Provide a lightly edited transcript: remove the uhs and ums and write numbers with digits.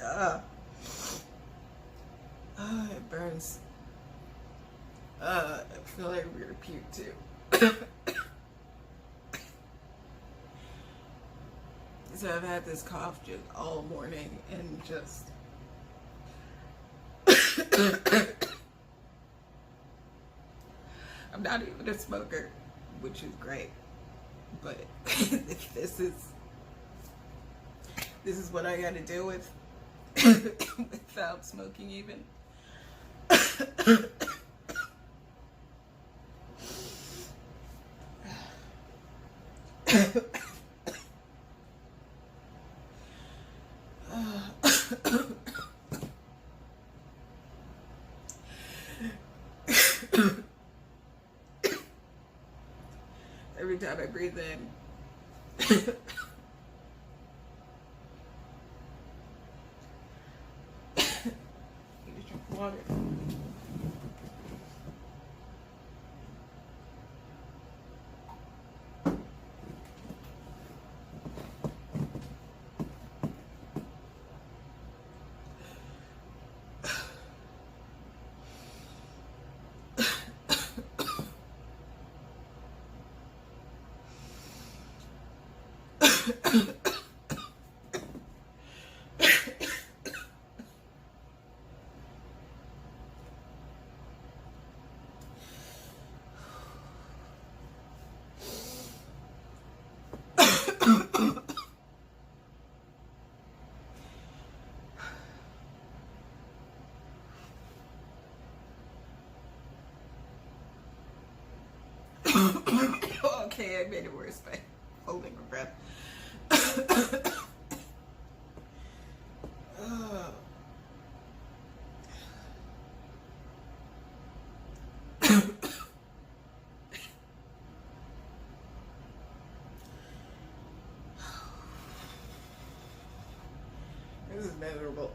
Uh, it burns. I feel like I'm gonna puke too. So I've had this cough just all morning and just I'm not even a smoker, which is great. But this is what I gotta deal with without smoking even. Every time I breathe in, you just drink water. Okay, I made it worse by holding my breath. Oh. This is miserable.